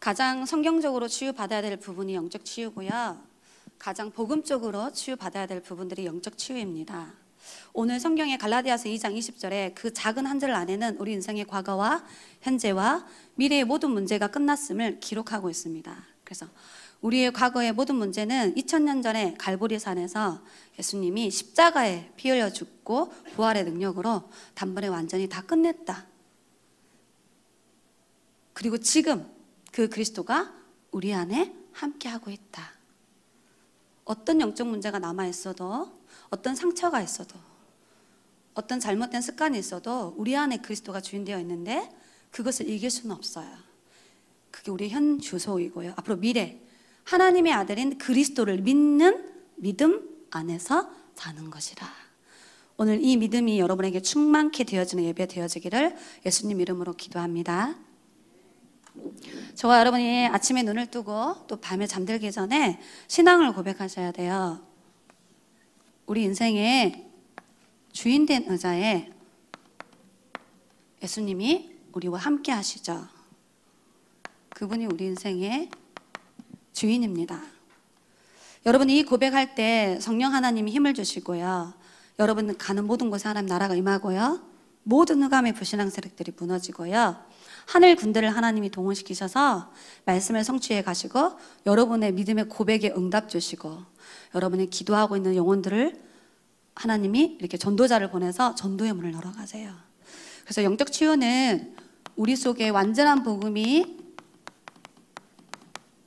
가장 성경적으로 치유받아야 될 부분이 영적 치유고요. 가장 복음적으로 치유받아야 될 부분들이 영적 치유입니다. 오늘 성경의 갈라디아서 2장 20절에 그 작은 한 절 안에는 우리 인생의 과거와 현재와 미래의 모든 문제가 끝났음을 기록하고 있습니다. 그래서 우리의 과거의 모든 문제는 2000년 전에 갈보리산에서 예수님이 십자가에 피 흘려 죽고 부활의 능력으로 단번에 완전히 다 끝냈다. 그리고 지금 그 그리스도가 우리 안에 함께하고 있다. 어떤 영적 문제가 남아있어도, 어떤 상처가 있어도, 어떤 잘못된 습관이 있어도 우리 안에 그리스도가 주인되어 있는데 그것을 이길 수는 없어요. 그게 우리의 현 주소이고요. 앞으로 미래, 하나님의 아들인 그리스도를 믿는 믿음 안에서 사는 것이라. 오늘 이 믿음이 여러분에게 충만케 되어지는 예배 되어지기를 예수님 이름으로 기도합니다. 저와 여러분이 아침에 눈을 뜨고 또 밤에 잠들기 전에 신앙을 고백하셔야 돼요. 우리 인생의 주인된 의자에 예수님이 우리와 함께 하시죠. 그분이 우리 인생의 주인입니다. 여러분이 이 고백할 때 성령 하나님이 힘을 주시고요. 여러분 가는 모든 곳에 하나님 나라가 임하고요. 모든 흑암의 불신앙 세력들이 무너지고요. 하늘 군대를 하나님이 동원시키셔서 말씀을 성취해 가시고 여러분의 믿음의 고백에 응답 주시고 여러분이 기도하고 있는 영혼들을 하나님이 이렇게 전도자를 보내서 전도의 문을 열어가세요. 그래서 영적 치유는 우리 속에 완전한 복음이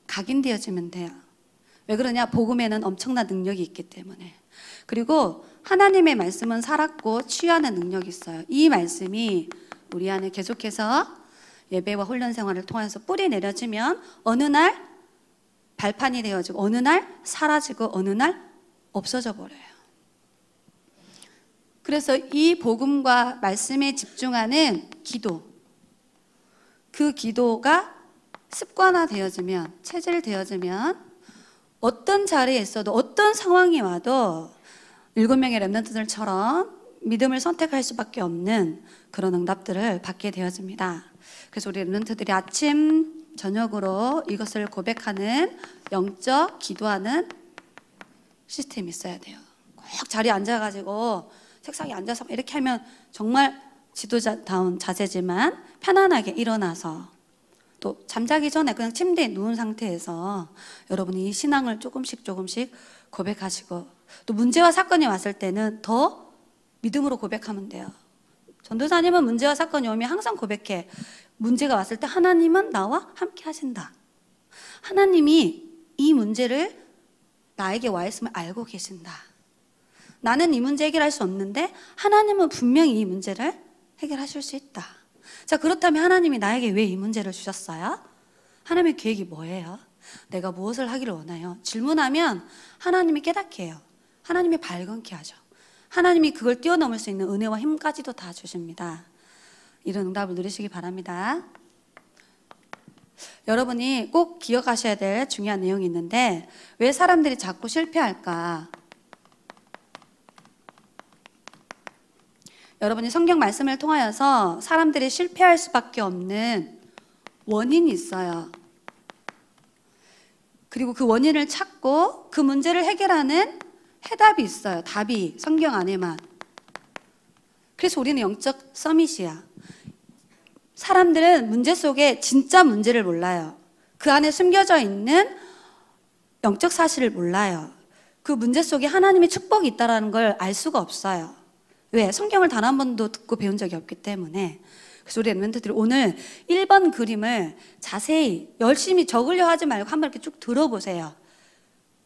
각인되어지면 돼요. 왜 그러냐? 복음에는 엄청난 능력이 있기 때문에. 그리고 하나님의 말씀은 살았고 치유하는 능력이 있어요. 이 말씀이 우리 안에 계속해서 예배와 훈련 생활을 통해서 뿌리 내려지면 어느 날 발판이 되어지고 어느 날 사라지고 어느 날 없어져 버려요. 그래서 이 복음과 말씀에 집중하는 기도, 그 기도가 습관화되어지면, 체질되어지면 어떤 자리에 있어도 어떤 상황이 와도 7명의 렘넌트들처럼 믿음을 선택할 수밖에 없는 그런 응답들을 받게 되어집니다. 그래서 우리 렘넌트들이 아침, 저녁으로 이것을 고백하는 영적 기도하는 시스템이 있어야 돼요. 꼭 자리에 앉아가지고 책상에 앉아서 이렇게 하면 정말 지도자다운 자세지만 편안하게 일어나서 또 잠자기 전에 그냥 침대에 누운 상태에서 여러분이 이 신앙을 조금씩 고백하시고 또 문제와 사건이 왔을 때는 더 믿음으로 고백하면 돼요. 전도사님은 문제와 사건이 오면 항상 고백해. 문제가 왔을 때 하나님은 나와 함께 하신다. 하나님이 이 문제를 나에게 와 있음을 알고 계신다. 나는 이 문제 해결할 수 없는데 하나님은 분명히 이 문제를 해결하실 수 있다. 자, 그렇다면 하나님이 나에게 왜 이 문제를 주셨어요? 하나님의 계획이 뭐예요? 내가 무엇을 하기를 원해요? 질문하면 하나님이 깨닫게 해요. 하나님이 발견케 하죠. 하나님이 그걸 뛰어넘을 수 있는 은혜와 힘까지도 다 주십니다. 이런 응답을 누리시기 바랍니다. 여러분이 꼭 기억하셔야 될 중요한 내용이 있는데 왜 사람들이 자꾸 실패할까? 여러분이 성경 말씀을 통하여서 사람들이 실패할 수밖에 없는 원인이 있어요. 그리고 그 원인을 찾고 그 문제를 해결하는 해답이 있어요. 답이 성경 안에만. 그래서 우리는 영적 서밋이야. 사람들은 문제 속에 진짜 문제를 몰라요. 그 안에 숨겨져 있는 영적 사실을 몰라요. 그 문제 속에 하나님의 축복이 있다는 걸 알 수가 없어요. 왜? 성경을 단 한 번도 듣고 배운 적이 없기 때문에. 그래서 우리 렘넌트들이 오늘 1번 그림을 자세히 열심히 적으려 하지 말고 한번 이렇게 쭉 들어보세요.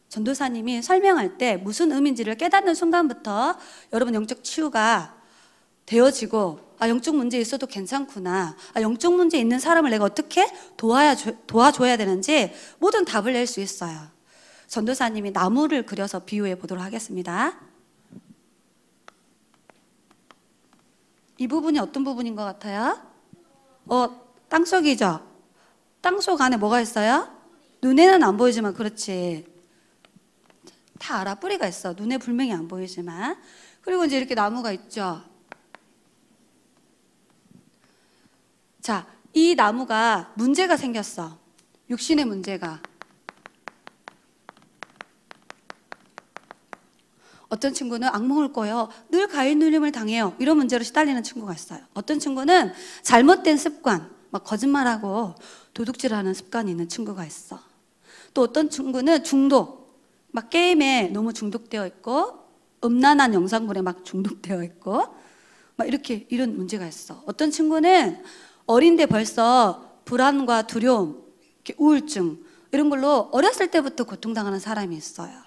전도사님이 설명할 때 무슨 의미인지를 깨닫는 순간부터 여러분 영적 치유가 되어지고 영적 문제 있어도 괜찮구나. 영적 문제 있는 사람을 내가 어떻게 도와줘야 되는지 모든 답을 낼 수 있어요. 전도사님이 나무를 그려서 비유해 보도록 하겠습니다. 이 부분이 어떤 부분인 것 같아요? 땅속이죠? 땅속 안에 뭐가 있어요? 눈에는 안 보이지만 그렇지. 다 알아. 뿌리가 있어. 눈에 분명히 안 보이지만. 그리고 이제 이렇게 나무가 있죠. 자, 이 나무가 문제가 생겼어. 육신의 문제가, 어떤 친구는 악몽을 꿔요. 늘 과일 눌림을 당해요. 이런 문제로 시달리는 친구가 있어요. 어떤 친구는 잘못된 습관, 막 거짓말하고 도둑질하는 습관이 있는 친구가 있어. 또 어떤 친구는 중독, 막 게임에 너무 중독되어 있고 음란한 영상물에 막 중독되어 있고 막 이렇게 이런 문제가 있어. 어떤 친구는 어린데 벌써 불안과 두려움, 우울증 이런 걸로 어렸을 때부터 고통당하는 사람이 있어요.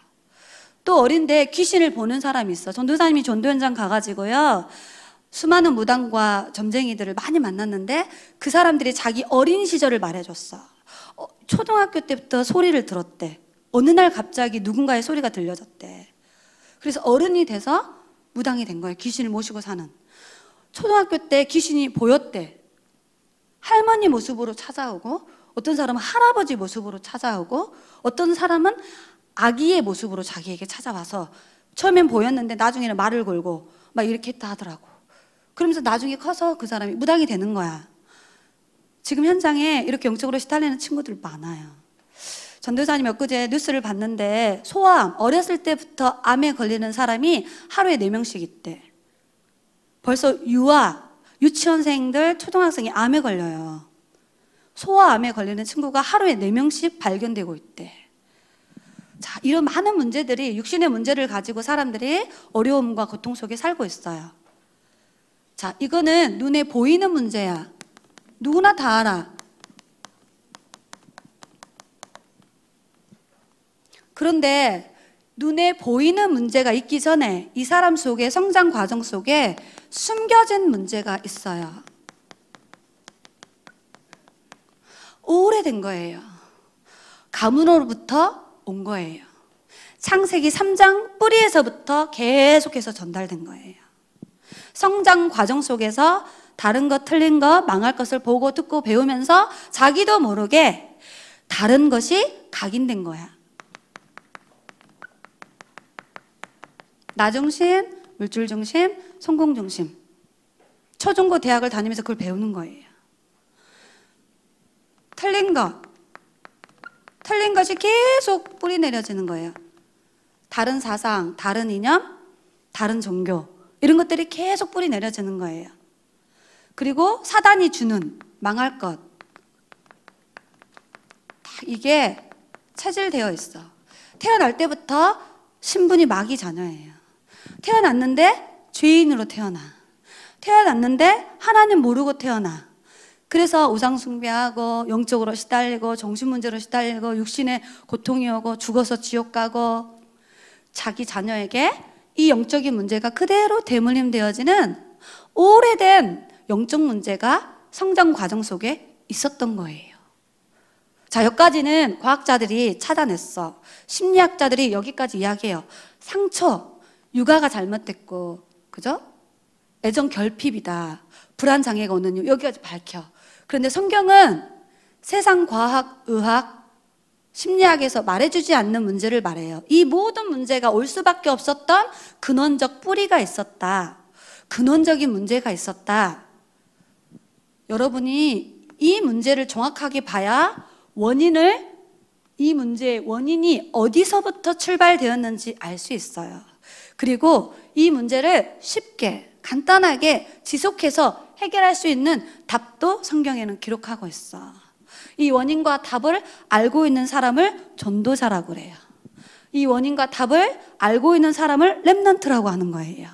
또 어린데 귀신을 보는 사람이 있어. 전도사님이 전도 현장 가가지고요, 수많은 무당과 점쟁이들을 많이 만났는데 그 사람들이 자기 어린 시절을 말해줬어. 초등학교 때부터 소리를 들었대. 어느 날 갑자기 누군가의 소리가 들려졌대. 그래서 어른이 돼서 무당이 된 거예요. 귀신을 모시고 사는. 초등학교 때 귀신이 보였대. 할머니 모습으로 찾아오고, 어떤 사람은 할아버지 모습으로 찾아오고, 어떤 사람은 아기의 모습으로 자기에게 찾아와서 처음엔 보였는데 나중에는 말을 걸고 막 이렇게 했다 하더라고. 그러면서 나중에 커서 그 사람이 무당이 되는 거야. 지금 현장에 이렇게 영적으로 시달리는 친구들 많아요. 전도사님 엊그제 뉴스를 봤는데 소아암, 어렸을 때부터 암에 걸리는 사람이 하루에 4명씩 있대. 벌써 유치원생들, 초등학생이 암에 걸려요. 소아암에 걸리는 친구가 하루에 4명씩 발견되고 있대. 자, 이런 많은 문제들이, 육신의 문제를 가지고 사람들이 어려움과 고통 속에 살고 있어요. 자, 이거는 눈에 보이는 문제야. 누구나 다 알아. 그런데 눈에 보이는 문제가 있기 전에 이 사람 속에, 성장 과정 속에 숨겨진 문제가 있어요. 오래된 거예요. 가문으로부터 온 거예요. 창세기 3장 뿌리에서부터 계속해서 전달된 거예요. 성장 과정 속에서 다른 것, 틀린 것, 망할 것을 보고 듣고 배우면서 자기도 모르게 다른 것이 각인된 거야. 나 중심, 물질 중심, 성공 중심. 초중고 대학을 다니면서 그걸 배우는 거예요. 틀린 것이 계속 뿌리 내려지는 거예요. 다른 사상, 다른 이념, 다른 종교, 이런 것들이 계속 뿌리 내려지는 거예요. 그리고 사단이 주는 망할 것, 다 이게 체질되어 있어. 태어날 때부터 신분이 마귀 자녀예요. 태어났는데 죄인으로 태어나. 태어났는데 하나님 모르고 태어나. 그래서 우상 숭배하고 영적으로 시달리고 정신문제로 시달리고 육신의 고통이 오고 죽어서 지옥 가고, 자기 자녀에게 이 영적인 문제가 그대로 대물림되어지는 오래된 영적 문제가 성장 과정 속에 있었던 거예요. 자, 여기까지는 과학자들이 찾아냈어. 심리학자들이 여기까지 이야기해요. 상처, 육아가 잘못됐고, 그죠? 애정 결핍이다, 불안 장애가 오는 이유, 여기까지 밝혀. 그런데 성경은 세상 과학, 의학, 심리학에서 말해주지 않는 문제를 말해요. 이 모든 문제가 올 수밖에 없었던 근원적 뿌리가 있었다. 근원적인 문제가 있었다. 여러분이 이 문제를 정확하게 봐야 이 문제의 원인이 어디서부터 출발되었는지 알 수 있어요. 그리고 이 문제를 쉽게, 간단하게 지속해서 해결할 수 있는 답도 성경에는 기록하고 있어. 이 원인과 답을 알고 있는 사람을 전도자라고 그래요. 이 원인과 답을 알고 있는 사람을 렘넌트라고 하는 거예요.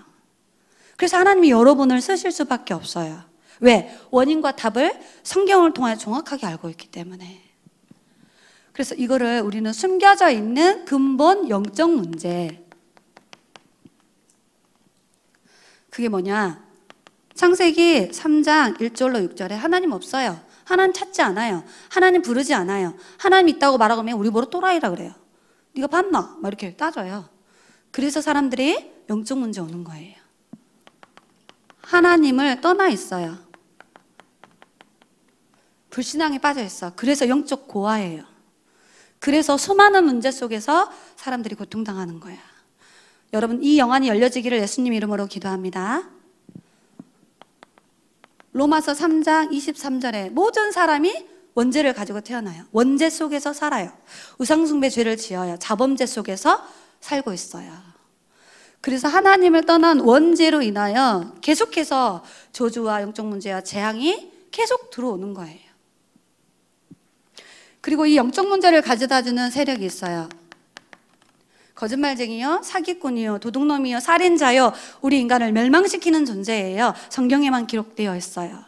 그래서 하나님이 여러분을 쓰실 수밖에 없어요. 왜? 원인과 답을 성경을 통해 정확하게 알고 있기 때문에. 그래서 이거를 우리는 숨겨져 있는 근본 영적 문제, 그게 뭐냐? 창세기 3장 1절로 6절에 하나님 없어요. 하나님 찾지 않아요. 하나님 부르지 않아요. 하나님 있다고 말하면 우리 뭐로 또라이라 그래요. 네가 봤나? 막 이렇게 따져요. 그래서 사람들이 영적 문제 오는 거예요. 하나님을 떠나 있어요. 불신앙에 빠져 있어. 그래서 영적 고아예요. 그래서 수많은 문제 속에서 사람들이 고통당하는 거야. 여러분, 이 영안이 열려지기를 예수님 이름으로 기도합니다. 로마서 3장 23절에 모든 사람이 원죄를 가지고 태어나요. 원죄 속에서 살아요. 우상숭배 죄를 지어요. 자범죄 속에서 살고 있어요. 그래서 하나님을 떠난 원죄로 인하여 계속해서 저주와 영적 문제와 재앙이 계속 들어오는 거예요. 그리고 이 영적 문제를 가져다 주는 세력이 있어요. 거짓말쟁이요, 사기꾼이요, 도둑놈이요, 살인자요, 우리 인간을 멸망시키는 존재예요. 성경에만 기록되어 있어요.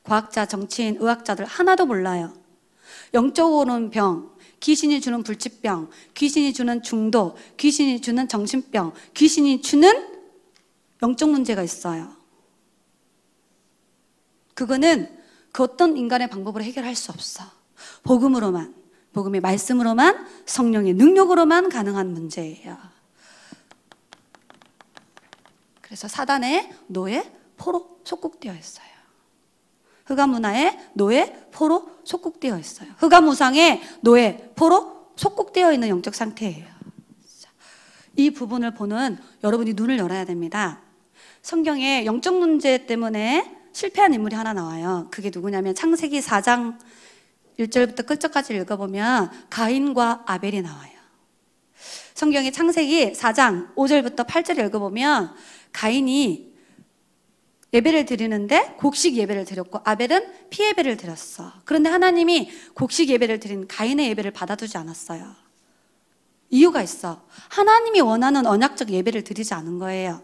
과학자, 정치인, 의학자들 하나도 몰라요. 영적으로는 병, 귀신이 주는 불치병, 귀신이 주는 중독, 귀신이 주는 정신병, 귀신이 주는 영적 문제가 있어요. 그거는 그 어떤 인간의 방법으로 해결할 수 없어. 복음으로만, 복음의 말씀으로만, 성령의 능력으로만 가능한 문제예요. 그래서 사단의 노예, 포로 속국되어 있어요. 흑암 문화의 노예, 포로 속국되어 있어요. 흑암 우상의 노예, 포로 속국되어 있는 영적 상태예요. 이 부분을 보는 여러분이 눈을 열어야 됩니다. 성경에 영적 문제 때문에 실패한 인물이 하나 나와요. 그게 누구냐면 창세기 4장 1절부터 끝절까지 읽어보면 가인과 아벨이 나와요. 성경의 창세기 4장 5절부터 8절 읽어보면 가인이 예배를 드리는데 곡식 예배를 드렸고 아벨은 피 예배를 드렸어. 그런데 하나님이 곡식 예배를 드린 가인의 예배를 받아두지 않았어요. 이유가 있어. 하나님이 원하는 언약적 예배를 드리지 않은 거예요.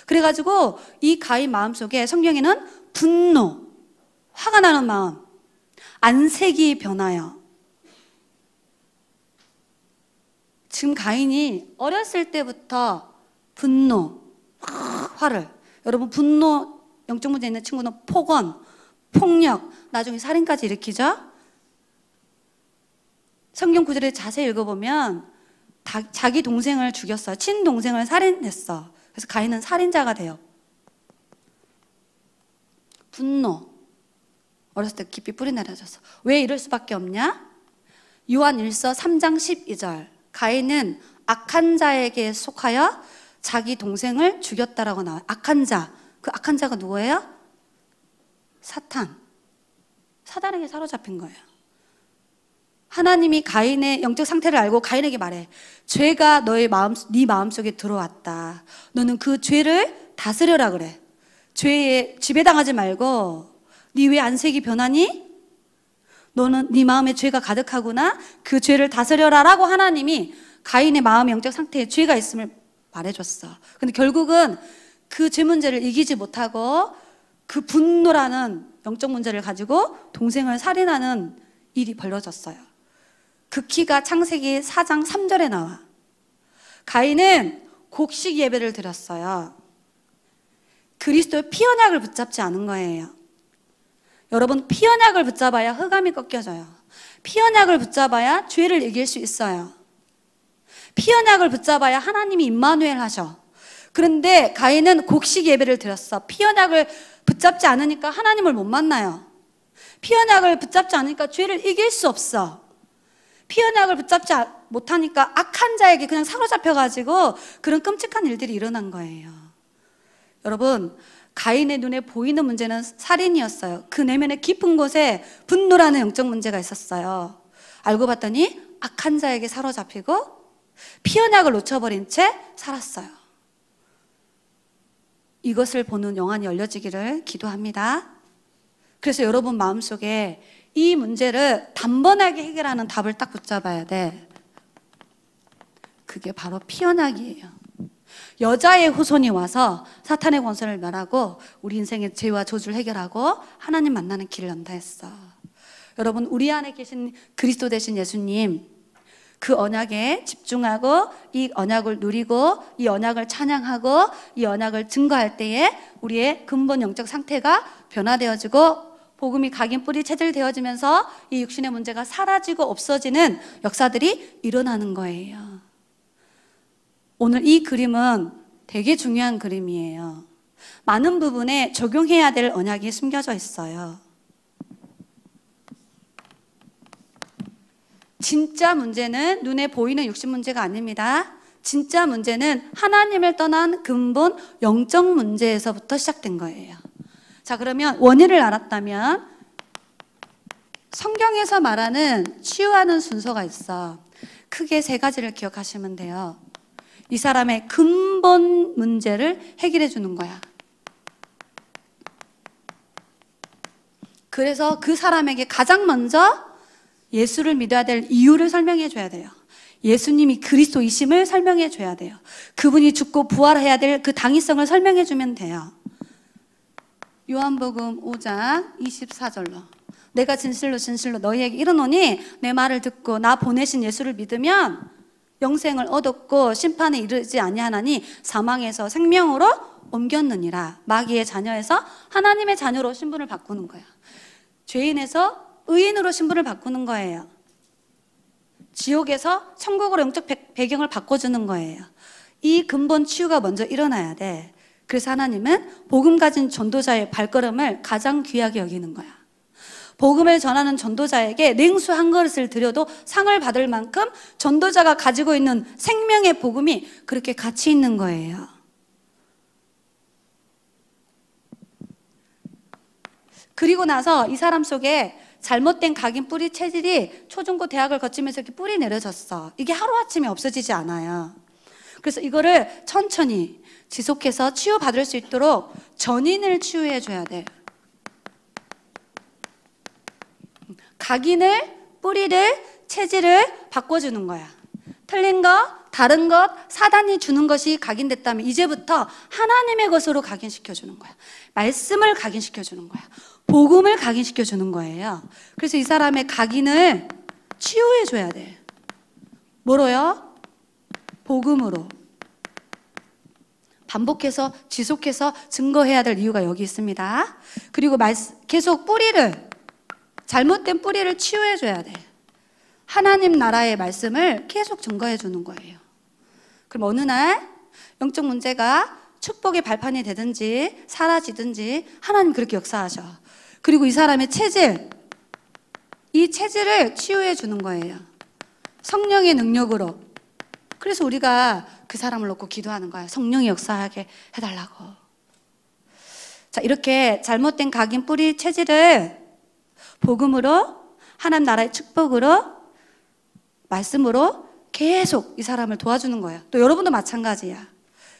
그래가지고 이 가인 마음속에 성경에는 분노, 화가 나는 마음, 안색이 변하여. 지금 가인이 어렸을 때부터 분노, 화를, 여러분 분노 영적 문제 있는 친구는 폭언, 폭력, 나중에 살인까지 일으키죠. 성경 구절을 자세히 읽어보면 자기 동생을 죽였어요. 친동생을 살인했어. 그래서 가인은 살인자가 돼요. 분노, 어렸을 때 깊이 뿌리 내려졌어. 왜 이럴 수밖에 없냐? 요한 1서 3장 12절 가인은 악한 자에게 속하여 자기 동생을 죽였다라고 나와요. 악한 자, 그 악한 자가 누구예요? 사탄, 사단에게 사로잡힌 거예요. 하나님이 가인의 영적 상태를 알고 가인에게 말해. 죄가 네 마음속에 들어왔다. 너는 그 죄를 다스려라 그래. 죄에 지배당하지 말고 네 왜 안색이 변하니? 너는 네 마음에 죄가 가득하구나. 그 죄를 다스려라라고 하나님이 가인의 마음의 영적 상태에 죄가 있음을 말해줬어. 근데 결국은 그 죄 문제를 이기지 못하고 그 분노라는 영적 문제를 가지고 동생을 살인하는 일이 벌어졌어요. 그 키가 창세기 4장 3절에 나와. 가인은 곡식 예배를 드렸어요. 그리스도의 피언약을 붙잡지 않은 거예요. 여러분, 피언약을 붙잡아야 흑암이 꺾여져요. 피언약을 붙잡아야 죄를 이길 수 있어요. 피언약을 붙잡아야 하나님이 임마누엘 하셔. 그런데 가인은 곡식 예배를 드렸어. 피언약을 붙잡지 않으니까 하나님을 못 만나요. 피언약을 붙잡지 않으니까 죄를 이길 수 없어. 피언약을 붙잡지 못하니까 악한 자에게 그냥 사로잡혀가지고 그런 끔찍한 일들이 일어난 거예요. 여러분, 가인의 눈에 보이는 문제는 살인이었어요. 그 내면의 깊은 곳에 분노라는 영적 문제가 있었어요. 알고 봤더니 악한 자에게 사로잡히고 피언약을 놓쳐버린 채 살았어요. 이것을 보는 영안이 열려지기를 기도합니다. 그래서 여러분 마음속에 이 문제를 단번하게 해결하는 답을 딱 붙잡아야 돼. 그게 바로 피언약이에요. 여자의 후손이 와서 사탄의 권세를 멸하고 우리 인생의 죄와 저주를 해결하고 하나님 만나는 길을 연다 했어. 여러분, 우리 안에 계신 그리스도 되신 예수님, 그 언약에 집중하고 이 언약을 누리고 이 언약을 찬양하고 이 언약을 증거할 때에 우리의 근본 영적 상태가 변화되어지고 복음이 각인 뿌리 체질되어지면서 이 육신의 문제가 사라지고 없어지는 역사들이 일어나는 거예요. 오늘 이 그림은 되게 중요한 그림이에요. 많은 부분에 적용해야 될 언약이 숨겨져 있어요. 진짜 문제는 눈에 보이는 육신 문제가 아닙니다. 진짜 문제는 하나님을 떠난 근본 영적 문제에서부터 시작된 거예요. 자, 그러면 원인을 알았다면 성경에서 말하는 치유하는 순서가 있어. 크게 세 가지를 기억하시면 돼요. 이 사람의 근본 문제를 해결해 주는 거야. 그래서 그 사람에게 가장 먼저 예수를 믿어야 될 이유를 설명해 줘야 돼요. 예수님이 그리스도이심을 설명해 줘야 돼요. 그분이 죽고 부활해야 될 그 당위성을 설명해 주면 돼요. 요한복음 5장 24절로 내가 진실로 진실로 너희에게 이르노니 내 말을 듣고 나 보내신 예수를 믿으면 영생을 얻었고 심판에 이르지 아니하나니 사망에서 생명으로 옮겼느니라. 마귀의 자녀에서 하나님의 자녀로 신분을 바꾸는 거야. 죄인에서 의인으로 신분을 바꾸는 거예요. 지옥에서 천국으로 영적 배경을 바꿔주는 거예요. 이 근본 치유가 먼저 일어나야 돼. 그래서 하나님은 복음 가진 전도자의 발걸음을 가장 귀하게 여기는 거야. 복음을 전하는 전도자에게 냉수 한 그릇을 드려도 상을 받을 만큼 전도자가 가지고 있는 생명의 복음이 그렇게 가치 있는 거예요. 그리고 나서 이 사람 속에 잘못된 각인 뿌리 체질이 초중고 대학을 거치면서 이렇게 뿌리 내려졌어. 이게 하루아침에 없어지지 않아요. 그래서 이거를 천천히 지속해서 치유받을 수 있도록 전인을 치유해 줘야 돼. 각인을, 뿌리를, 체질을 바꿔주는 거야. 틀린 것, 다른 것, 사단이 주는 것이 각인됐다면 이제부터 하나님의 것으로 각인시켜주는 거야. 말씀을 각인시켜주는 거야. 복음을 각인시켜주는 거예요. 그래서 이 사람의 각인을 치유해줘야 돼. 뭐로요? 복음으로. 반복해서 지속해서 증거해야 될 이유가 여기 있습니다. 그리고 계속 뿌리를, 잘못된 뿌리를 치유해줘야 돼. 하나님 나라의 말씀을 계속 증거해 주는 거예요. 그럼 어느 날 영적 문제가 축복의 발판이 되든지 사라지든지 하나님 그렇게 역사하셔. 그리고 이 사람의 체질, 이 체질을 치유해 주는 거예요. 성령의 능력으로. 그래서 우리가 그 사람을 놓고 기도하는 거야. 성령이 역사하게 해달라고. 자, 이렇게 잘못된 각인 뿌리 체질을 복음으로, 하나님 나라의 축복으로, 말씀으로 계속 이 사람을 도와주는 거예요. 또 여러분도 마찬가지야.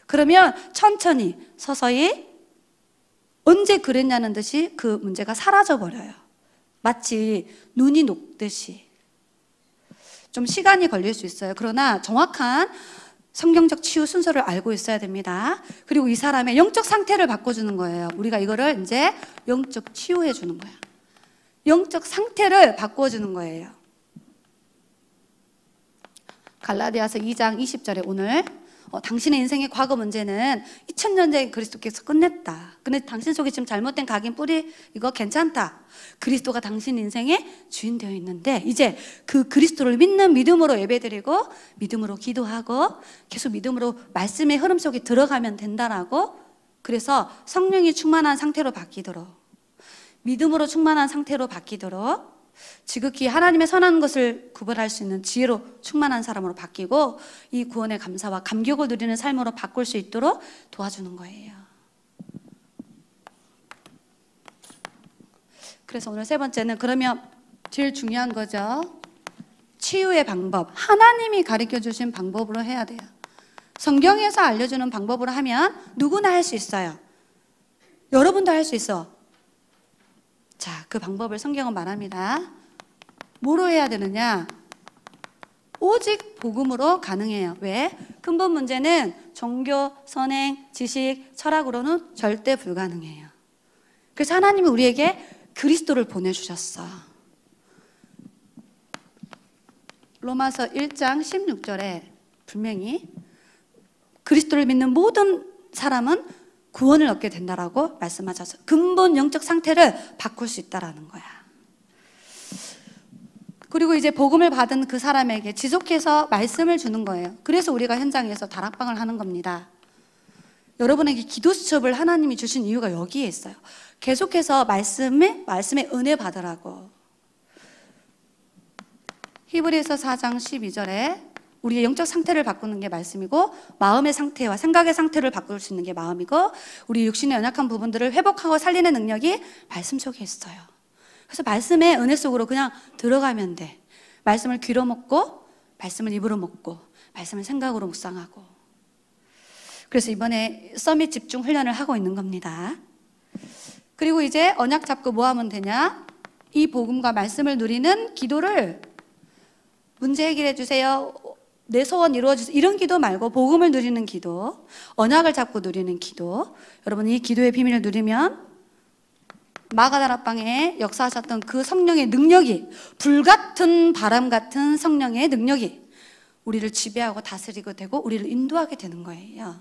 그러면 천천히 서서히 언제 그랬냐는 듯이 그 문제가 사라져버려요. 마치 눈이 녹듯이. 좀 시간이 걸릴 수 있어요. 그러나 정확한 성경적 치유 순서를 알고 있어야 됩니다. 그리고 이 사람의 영적 상태를 바꿔주는 거예요. 우리가 이거를 이제 영적 치유해 주는 거야. 영적 상태를 바꿔주는 거예요. 갈라디아서 2장 20절에 오늘 당신의 인생의 과거 문제는 2000년 전에 그리스도께서 끝냈다. 근데 당신 속에 지금 잘못된 각인 뿌리 이거 괜찮다. 그리스도가 당신 인생의 주인 되어 있는데 이제 그 그리스도를 믿는 믿음으로 예배드리고 믿음으로 기도하고 계속 믿음으로 말씀의 흐름 속에 들어가면 된다라고. 그래서 성령이 충만한 상태로 바뀌도록, 믿음으로 충만한 상태로 바뀌도록, 지극히 하나님의 선한 것을 구별할 수 있는 지혜로 충만한 사람으로 바뀌고 이 구원의 감사와 감격을 누리는 삶으로 바꿀 수 있도록 도와주는 거예요. 그래서 오늘 세 번째는 그러면 제일 중요한 거죠. 치유의 방법. 하나님이 가르쳐 주신 방법으로 해야 돼요. 성경에서 알려주는 방법으로 하면 누구나 할 수 있어요. 여러분도 할 수 있어. 자, 그 방법을 성경은 말합니다. 뭐로 해야 되느냐? 오직 복음으로 가능해요. 왜? 근본 문제는 종교, 선행, 지식, 철학으로는 절대 불가능해요. 그래서 하나님이 우리에게 그리스도를 보내주셨어. 로마서 1장 16절에 분명히 그리스도를 믿는 모든 사람은 구원을 얻게 된다라고 말씀하셔서 근본 영적 상태를 바꿀 수 있다라는 거야. 그리고 이제 복음을 받은 그 사람에게 지속해서 말씀을 주는 거예요. 그래서 우리가 현장에서 다락방을 하는 겁니다. 여러분에게 기도 수첩을 하나님이 주신 이유가 여기에 있어요. 계속해서 말씀의 은혜 받으라고. 히브리서 4장 12절에 우리의 영적 상태를 바꾸는 게 말씀이고 마음의 상태와 생각의 상태를 바꿀 수 있는 게 마음이고 우리 육신의 연약한 부분들을 회복하고 살리는 능력이 말씀 속에 있어요. 그래서 말씀의 은혜 속으로 그냥 들어가면 돼. 말씀을 귀로 먹고, 말씀을 입으로 먹고, 말씀을 생각으로 묵상하고. 그래서 이번에 서밋 집중 훈련을 하고 있는 겁니다. 그리고 이제 언약 잡고 뭐 하면 되냐? 이 복음과 말씀을 누리는 기도를 문제 해결해 주세요. 내 소원 이루어 주세요. 이런 기도 말고 복음을 누리는 기도, 언약을 잡고 누리는 기도. 여러분 이 기도의 비밀을 누리면 마가다락방에 역사하셨던 그 성령의 능력이, 불같은 바람 같은 성령의 능력이 우리를 지배하고 다스리고 되고 우리를 인도하게 되는 거예요.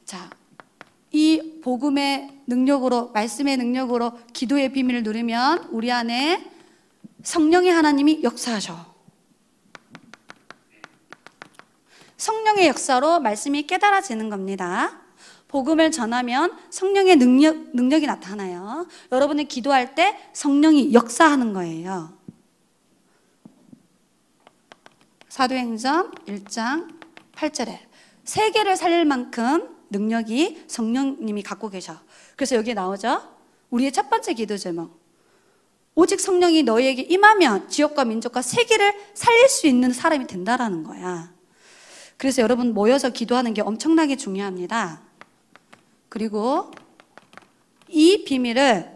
자, 이 복음의 능력으로, 말씀의 능력으로 기도의 비밀을 누리면 우리 안에 성령의 하나님이 역사하셔. 성령의 역사로 말씀이 깨달아지는 겁니다. 복음을 전하면 성령의 능력이 나타나요. 여러분이 기도할 때 성령이 역사하는 거예요. 사도행전 1장 8절에 세계를 살릴 만큼 능력이 성령님이 갖고 계셔. 그래서 여기에 나오죠. 우리의 첫 번째 기도 제목. 오직 성령이 너희에게 임하면 지역과 민족과 세계를 살릴 수 있는 사람이 된다라는 거야. 그래서 여러분 모여서 기도하는 게 엄청나게 중요합니다. 그리고 이 비밀을,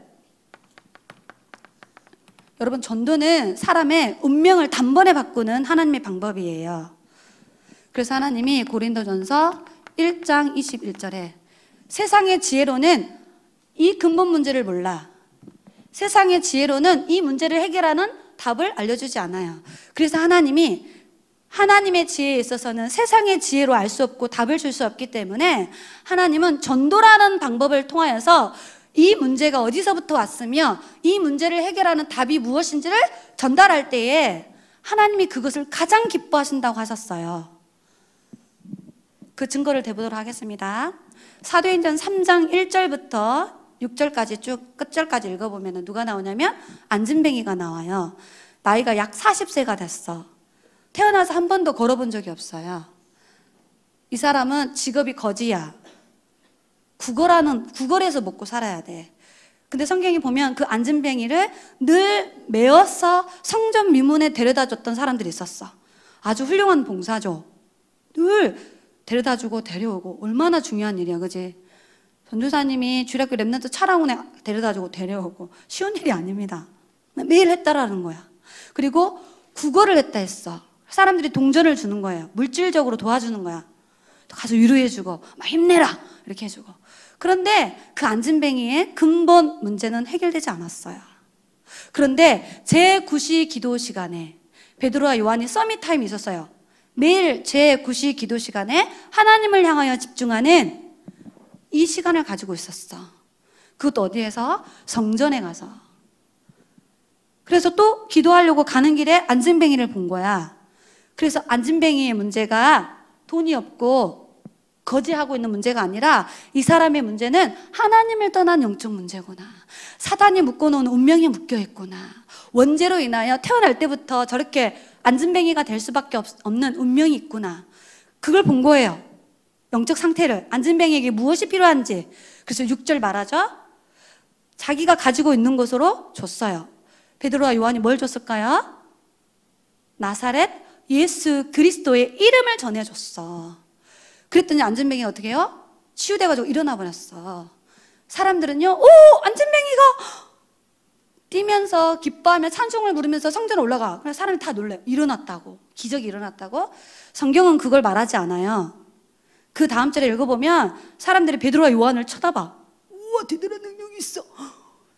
여러분 전도는 사람의 운명을 단번에 바꾸는 하나님의 방법이에요. 그래서 하나님이 고린도전서 1장 21절에 세상의 지혜로는 이 근본 문제를 몰라. 세상의 지혜로는 이 문제를 해결하는 답을 알려주지 않아요. 그래서 하나님이 하나님의 지혜에 있어서는 세상의 지혜로 알 수 없고 답을 줄 수 없기 때문에 하나님은 전도라는 방법을 통하여서 이 문제가 어디서부터 왔으며 이 문제를 해결하는 답이 무엇인지를 전달할 때에 하나님이 그것을 가장 기뻐하신다고 하셨어요. 그 증거를 대보도록 하겠습니다. 사도행전 3장 1절부터 6절까지 쭉 끝절까지 읽어보면 누가 나오냐면 안진뱅이가 나와요. 나이가 약 40세가 됐어. 태어나서 한 번도 걸어본 적이 없어요. 이 사람은 직업이 거지야. 구걸해서 먹고 살아야 돼. 근데 성경에 보면 그 안진뱅이를 늘 메어서 성전 미문에 데려다 줬던 사람들이 있었어. 아주 훌륭한 봉사죠. 늘 데려다 주고 데려오고. 얼마나 중요한 일이야, 그지? 전도사님이 주일학교 랩런트 차량원에 데려다 주고 데려오고 쉬운 일이 아닙니다. 매일 했다라는 거야. 그리고 구걸을 했다 했어. 사람들이 동전을 주는 거예요. 물질적으로 도와주는 거야. 가서 위로해주고 막 힘내라 이렇게 해주고. 그런데 그 안진뱅이의 근본 문제는 해결되지 않았어요. 그런데 제9시 기도 시간에 베드로와 요한이 서밋 타임이 있었어요. 매일 제9시 기도 시간에 하나님을 향하여 집중하는 이 시간을 가지고 있었어. 그것도 어디에서? 성전에 가서. 그래서 또 기도하려고 가는 길에 안진뱅이를 본 거야. 그래서 안진뱅이의 문제가 돈이 없고 거지하고 있는 문제가 아니라 이 사람의 문제는 하나님을 떠난 영적 문제구나. 사단이 묶어놓은 운명이 묶여있구나. 원죄로 인하여 태어날 때부터 저렇게 안진뱅이가 될 수밖에 없는 운명이 있구나. 그걸 본 거예요. 영적 상태를. 안진뱅이에게 무엇이 필요한지. 그래서 6절 말하죠. 자기가 가지고 있는 것으로 줬어요. 베드로와 요한이 뭘 줬을까요? 나사렛 예수 그리스도의 이름을 전해줬어. 그랬더니 안진뱅이가 어떻게 해요? 치유돼가지고 일어나 버렸어. 사람들은요, 오! 안진뱅이가 뛰면서 기뻐하며 찬송을 부르면서 성전에 올라가. 그래서 사람이 다 놀래요. 일어났다고. 기적이 일어났다고. 성경은 그걸 말하지 않아요. 그 다음 절에 읽어보면 사람들이 베드로와 요한을 쳐다봐. 우와, 대단한 능력이 있어.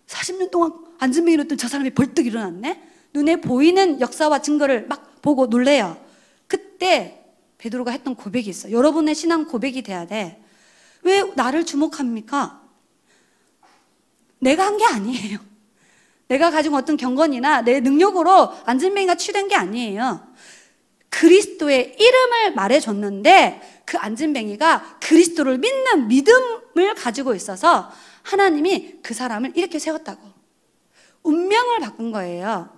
40년 동안 안진뱅이로 했던 저 사람이 벌떡 일어났네. 눈에 보이는 역사와 증거를 막 보고 놀래요. 그때 베드로가 했던 고백이 있어. 여러분의 신앙 고백이 돼야 돼. 왜 나를 주목합니까? 내가 한 게 아니에요. 내가 가진 어떤 경건이나 내 능력으로 안진뱅이가 치유된 게 아니에요. 그리스도의 이름을 말해줬는데 그 안진뱅이가 그리스도를 믿는 믿음을 가지고 있어서 하나님이 그 사람을 이렇게 세웠다고. 운명을 바꾼 거예요.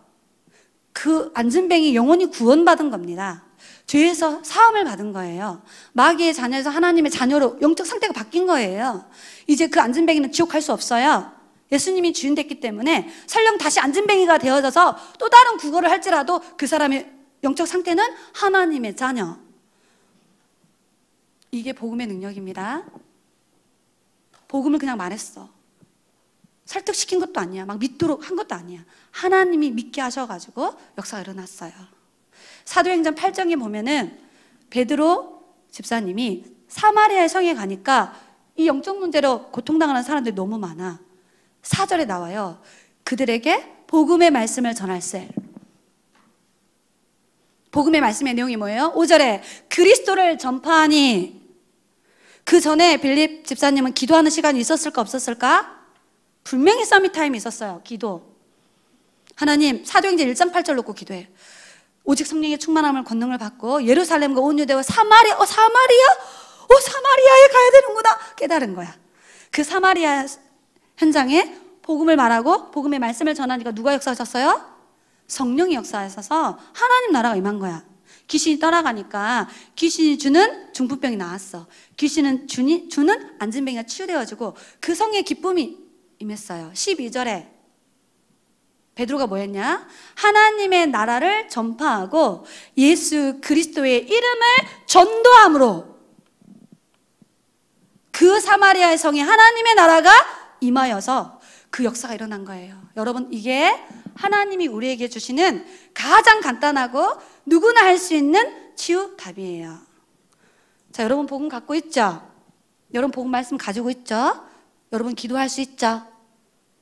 그 안진뱅이 영혼이 구원받은 겁니다. 죄에서 사함을 받은 거예요. 마귀의 자녀에서 하나님의 자녀로 영적 상태가 바뀐 거예요. 이제 그 안진뱅이는 지옥 갈 수 없어요. 예수님이 주인 됐기 때문에 설령 다시 안진뱅이가 되어져서 또 다른 국어를 할지라도 그 사람의 영적 상태는 하나님의 자녀. 이게 복음의 능력입니다. 복음을 그냥 말했어. 설득시킨 것도 아니야. 막 믿도록 한 것도 아니야. 하나님이 믿게 하셔가지고 역사가 일어났어요. 사도행전 8장에 보면은 베드로 집사님이 사마리아의 성에 가니까 이 영적 문제로 고통당하는 사람들이 너무 많아. 4절에 나와요. 그들에게 복음의 말씀을 전할세. 복음의 말씀의 내용이 뭐예요? 5절에 그리스도를 전파하니. 그 전에 빌립 집사님은 기도하는 시간이 있었을까 없었을까? 분명히 서밋타임이 있었어요. 기도. 하나님, 사도행전 1장 8절 놓고 기도해요. 오직 성령의 충만함을 권능을 받고 예루살렘과 온 유대와 사마리아에 가야 되는구나 깨달은 거야. 그 사마리아 현장에 복음을 말하고 복음의 말씀을 전하니까 누가 역사하셨어요? 성령이 역사하셔서 하나님 나라가 임한 거야. 귀신이 떠나가니까 귀신이 주는 중풍병이 나왔어. 귀신은 주는 안진뱅이가 치유되어지고 그 성에 기쁨이 임했어요. 12절에 베드로가 뭐 했냐? 하나님의 나라를 전파하고 예수 그리스도의 이름을 전도함으로 그 사마리아의 성에 하나님의 나라가 임하여서 그 역사가 일어난 거예요. 여러분, 이게 하나님이 우리에게 주시는 가장 간단하고 누구나 할 수 있는 치유 답이에요. 자, 여러분 복음 갖고 있죠? 여러분 복음 말씀 가지고 있죠? 여러분 기도할 수 있죠?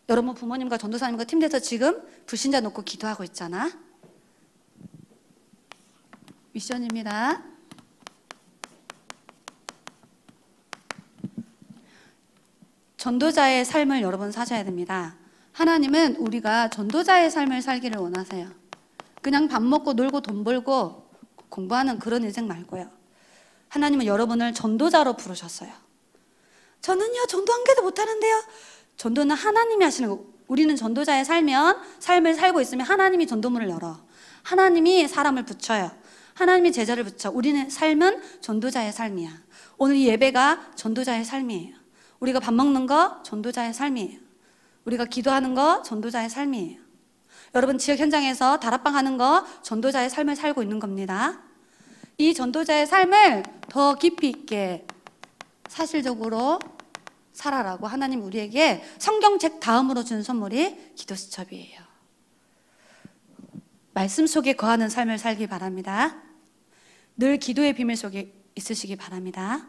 여러분 부모님과 전도사님과 팀돼서 지금 불신자 놓고 기도하고 있잖아. 미션입니다. 전도자의 삶을 여러분 사셔야 됩니다. 하나님은 우리가 전도자의 삶을 살기를 원하세요. 그냥 밥 먹고 놀고 돈 벌고 공부하는 그런 인생 말고요. 하나님은 여러분을 전도자로 부르셨어요. 저는요 전도 한 개도 못하는데요. 전도는 하나님이 하시는 거. 우리는 전도자의 삶을 살고 있으면 하나님이 전도문을 열어. 하나님이 사람을 붙여요. 하나님이 제자를 붙여. 우리는 삶은 전도자의 삶이야. 오늘 이 예배가 전도자의 삶이에요. 우리가 밥 먹는 거 전도자의 삶이에요. 우리가 기도하는 거 전도자의 삶이에요. 여러분 지역 현장에서 다락방 하는 거 전도자의 삶을 살고 있는 겁니다. 이 전도자의 삶을 더 깊이 있게 사실적으로 살아라고 하나님 우리에게 성경책 다음으로 준 선물이 기도 수첩이에요. 말씀 속에 거하는 삶을 살기 바랍니다. 늘 기도의 비밀 속에 있으시기 바랍니다.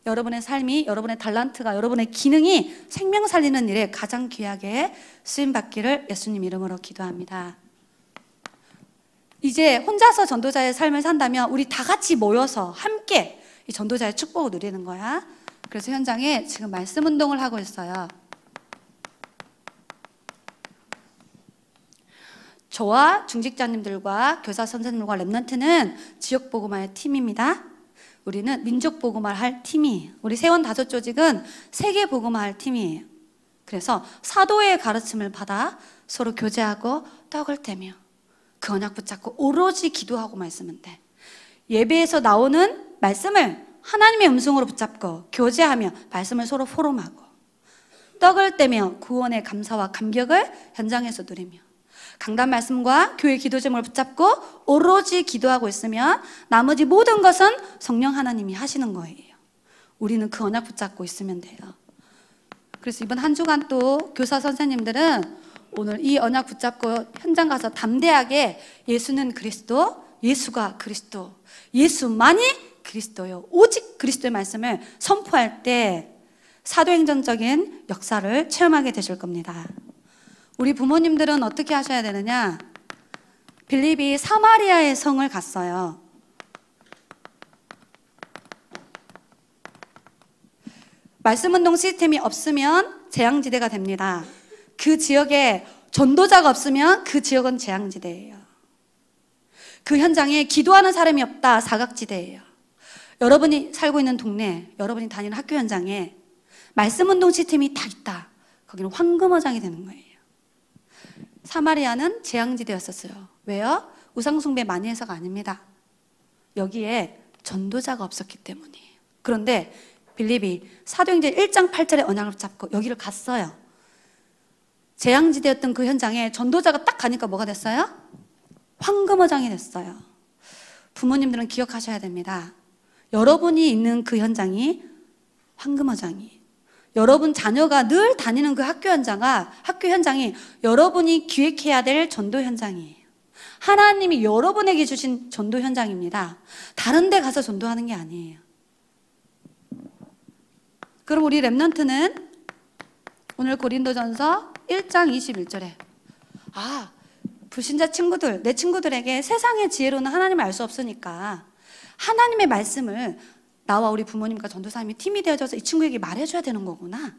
여러분의 삶이, 여러분의 달란트가, 여러분의 기능이 생명 살리는 일에 가장 귀하게 쓰임받기를 예수님 이름으로 기도합니다. 이제 혼자서 전도자의 삶을 산다면 우리 다 같이 모여서 함께 이 전도자의 축복을 누리는 거야. 그래서 현장에 지금 말씀 운동을 하고 있어요. 저와 중직자님들과 교사 선생님과 랩런트는 지역 복음화의 팀입니다. 우리는 민족 복음화를 할 팀이에요. 우리 세원 다섯 조직은 세계 복음화할 팀이에요. 그래서 사도의 가르침을 받아 서로 교제하고 떡을 떼며 그 언약 붙잡고 오로지 기도하고만 있으면 돼. 예배에서 나오는 말씀을 하나님의 음성으로 붙잡고 교제하며 말씀을 서로 포럼하고 떡을 떼며 구원의 감사와 감격을 현장에서 누리며 강단 말씀과 교회 기도 제목을 붙잡고 오로지 기도하고 있으면 나머지 모든 것은 성령 하나님이 하시는 거예요. 우리는 그 언약 붙잡고 있으면 돼요. 그래서 이번 한 주간 또 교사 선생님들은 오늘 이 언약 붙잡고 현장 가서 담대하게 예수는 그리스도, 예수가 그리스도, 예수만이 그리스도요. 오직 그리스도의 말씀을 선포할 때 사도행전적인 역사를 체험하게 되실 겁니다. 우리 부모님들은 어떻게 하셔야 되느냐? 빌립이 사마리아의 성을 갔어요. 말씀운동 시스템이 없으면 재앙지대가 됩니다. 그 지역에 전도자가 없으면 그 지역은 재앙지대예요. 그 현장에 기도하는 사람이 없다, 사각지대예요. 여러분이 살고 있는 동네, 여러분이 다니는 학교 현장에 말씀운동 시스템이 다 있다. 거기는 황금어장이 되는 거예요. 사마리아는 재앙지대였었어요. 왜요? 우상숭배 많이 해서가 아닙니다. 여기에 전도자가 없었기 때문이에요. 그런데 빌립이 사도행전 1장 8절에 언약을 잡고 여기를 갔어요. 재앙지대였던 그 현장에 전도자가 딱 가니까 뭐가 됐어요? 황금어장이 됐어요. 부모님들은 기억하셔야 됩니다. 여러분이 있는 그 현장이 황금어장이, 여러분 자녀가 늘 다니는 그 학교 현장이 여러분이 기획해야 될 전도 현장이에요. 하나님이 여러분에게 주신 전도 현장입니다. 다른 데 가서 전도하는 게 아니에요. 그럼 우리 렘넌트는 오늘 고린도전서 1장 21절에 불신자 친구들, 내 친구들에게 세상의 지혜로는 하나님을 알 수 없으니까 하나님의 말씀을 나와 우리 부모님과 전도사님이 팀이 되어져서 이 친구에게 말해줘야 되는 거구나.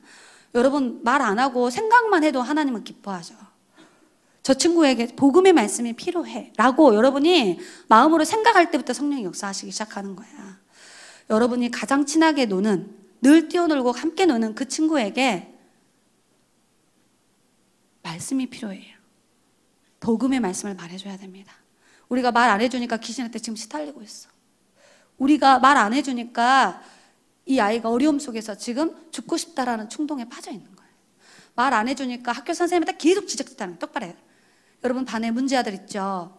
여러분, 말 안 하고 생각만 해도 하나님은 기뻐하죠. 저 친구에게 복음의 말씀이 필요해 라고 여러분이 마음으로 생각할 때부터 성령이 역사하시기 시작하는 거야. 여러분이 가장 친하게 노는, 늘 뛰어놀고 함께 노는 그 친구에게 말씀이 필요해요. 복음의 말씀을 말해줘야 됩니다. 우리가 말 안 해주니까 귀신한테 지금 시달리고 있어. 우리가 말 안 해주니까 이 아이가 어려움 속에서 지금 죽고 싶다라는 충동에 빠져 있는 거예요. 말 안 해주니까 학교 선생님한테 계속 지적짓하는 거예요. 똑바로 해요. 여러분 반에 문제 아들 있죠?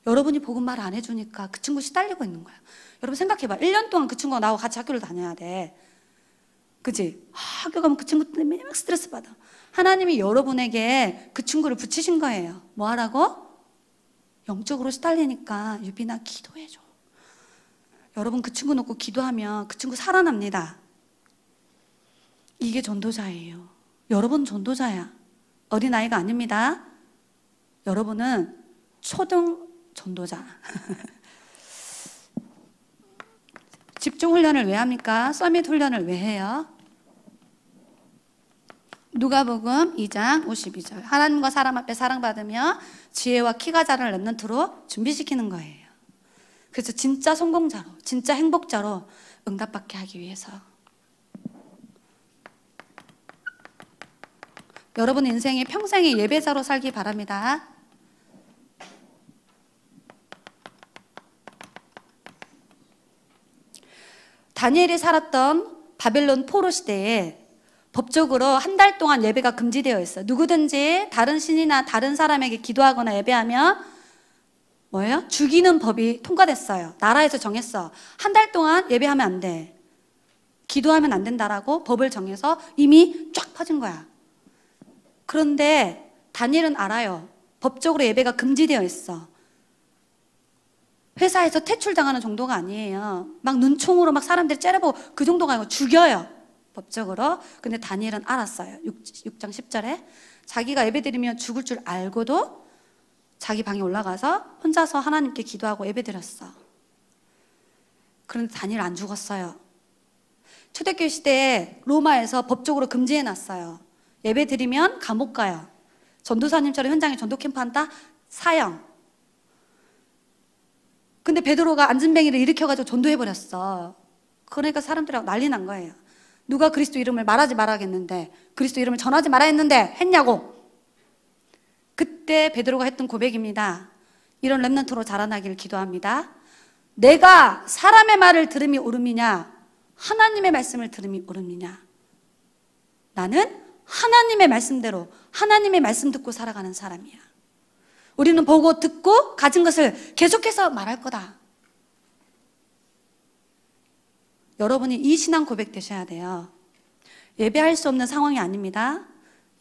여러분이 복음 말 안 해주니까 그 친구 시달리고 있는 거야. 여러분 생각해봐. 1년 동안 그 친구가 나하고 같이 학교를 다녀야 돼. 그치? 학교 가면 그 친구 때문에 막 스트레스 받아. 하나님이 여러분에게 그 친구를 붙이신 거예요. 뭐 하라고? 영적으로 시달리니까 유빈아 기도해줘. 여러분 그 친구 놓고 기도하면 그 친구 살아납니다. 이게 전도자예요. 여러분 전도자야. 어린아이가 아닙니다. 여러분은 초등 전도자. 집중훈련을 왜 합니까? 서밋 훈련을 왜 해요? 누가복음 2장 52절. 하나님과 사람 앞에 사랑받으며 지혜와 키가 자라는 렘넌트로 준비시키는 거예요. 그래서 진짜 성공자로, 진짜 행복자로 응답받게 하기 위해서. 여러분 인생이 평생의 예배자로 살기 바랍니다. 다니엘이 살았던 바벨론 포로 시대에 법적으로 한 달 동안 예배가 금지되어 있어요. 누구든지 다른 신이나 다른 사람에게 기도하거나 예배하면 뭐예요? 죽이는 법이 통과됐어요. 나라에서 정했어. 한 달 동안 예배하면 안 돼. 기도하면 안 된다라고 법을 정해서 이미 쫙 퍼진 거야. 그런데 다니엘은 알아요. 법적으로 예배가 금지되어 있어. 회사에서 퇴출당하는 정도가 아니에요. 막 눈총으로 막 사람들 째려보고 그 정도가 아니고 죽여요. 법적으로. 근데 다니엘은 알았어요. 6장 10절에 자기가 예배드리면 죽을 줄 알고도 자기 방에 올라가서 혼자서 하나님께 기도하고 예배드렸어. 그런데 다니엘 안 죽었어요. 초대교회 시대에 로마에서 법적으로 금지해놨어요. 예배드리면 감옥 가요. 전도사님처럼 현장에 전도 캠프 한다? 사형. 근데 베드로가 안진뱅이를 일으켜가지고 전도해버렸어. 그러니까 사람들하고 난리 난 거예요. 누가 그리스도 이름을 말하지 말아야겠는데, 그리스도 이름을 전하지 말아야 했는데 했냐고. 그때 베드로가 했던 고백입니다. 이런 렘넌트로 자라나기를 기도합니다. 내가 사람의 말을 들음이 옳음이냐 하나님의 말씀을 들음이 옳음이냐. 나는 하나님의 말씀대로 하나님의 말씀 듣고 살아가는 사람이야. 우리는 보고 듣고 가진 것을 계속해서 말할 거다. 여러분이 이 신앙 고백 되셔야 돼요. 예배할 수 없는 상황이 아닙니다.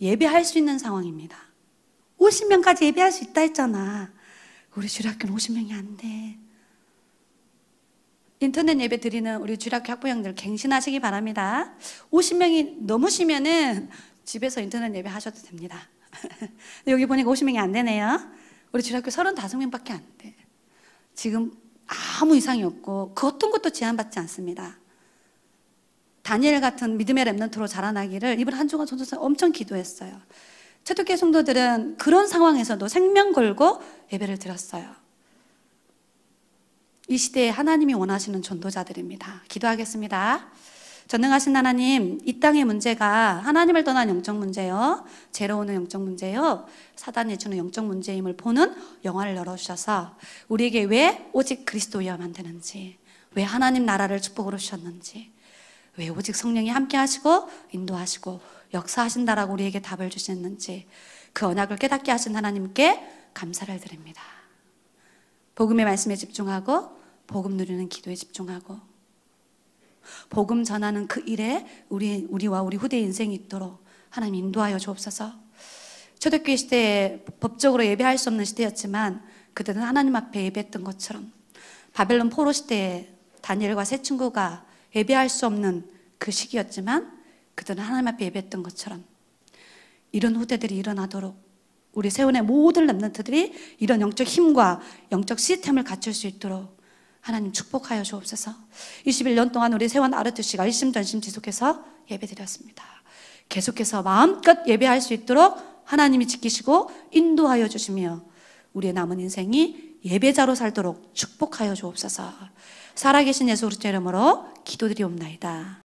예배할 수 있는 상황입니다. 50명까지 예배할 수 있다 했잖아. 우리 주일학교는 50명이 안 돼. 인터넷 예배 드리는 우리 주일학교 학부형들 갱신하시기 바랍니다. 50명이 넘으시면은 집에서 인터넷 예배 하셔도 됩니다. 여기 보니까 50명이 안 되네요. 우리 주일학교 35명밖에 안 돼. 지금 아무 이상이 없고 그 어떤 것도 제한받지 않습니다. 다니엘 같은 믿음의 렘넌트로 자라나기를 이번 한 주간 전도사님 엄청 기도했어요. 초대교회 성도들은 그런 상황에서도 생명 걸고 예배를 드렸어요. 이 시대에 하나님이 원하시는 전도자들입니다. 기도하겠습니다. 전능하신 하나님, 이 땅의 문제가 하나님을 떠난 영적 문제요, 죄로 오는 영적 문제요, 사단이 주는 영적 문제임을 보는 영화를 열어주셔서 우리에게 왜 오직 그리스도여야 만드는지, 왜 하나님 나라를 축복으로 주셨는지, 왜 오직 성령이 함께 하시고 인도하시고 역사하신다라고 우리에게 답을 주셨는지, 그 언약을 깨닫게 하신 하나님께 감사를 드립니다. 복음의 말씀에 집중하고 복음 누리는 기도에 집중하고 복음 전하는 그 일에 우리와 우리 후대 인생이 있도록 하나님 인도하여 주옵소서. 초대교회 시대에 법적으로 예배할 수 없는 시대였지만 그들은 하나님 앞에 예배했던 것처럼 바벨론 포로 시대에 다니엘과 세 친구가 예배할 수 없는 그 시기였지만 그들은 하나님 앞에 예배했던 것처럼 이런 후대들이 일어나도록 우리 세운의 모든 렘넌트들이 이런 영적 힘과 영적 시스템을 갖출 수 있도록 하나님 축복하여 주옵소서. 21년 동안 우리 세원 RTC가 일심전심 지속해서 예배드렸습니다. 계속해서 마음껏 예배할 수 있도록 하나님이 지키시고 인도하여 주시며 우리의 남은 인생이 예배자로 살도록 축복하여 주옵소서. 살아계신 예수 그리스도의 이름으로 기도드리옵나이다.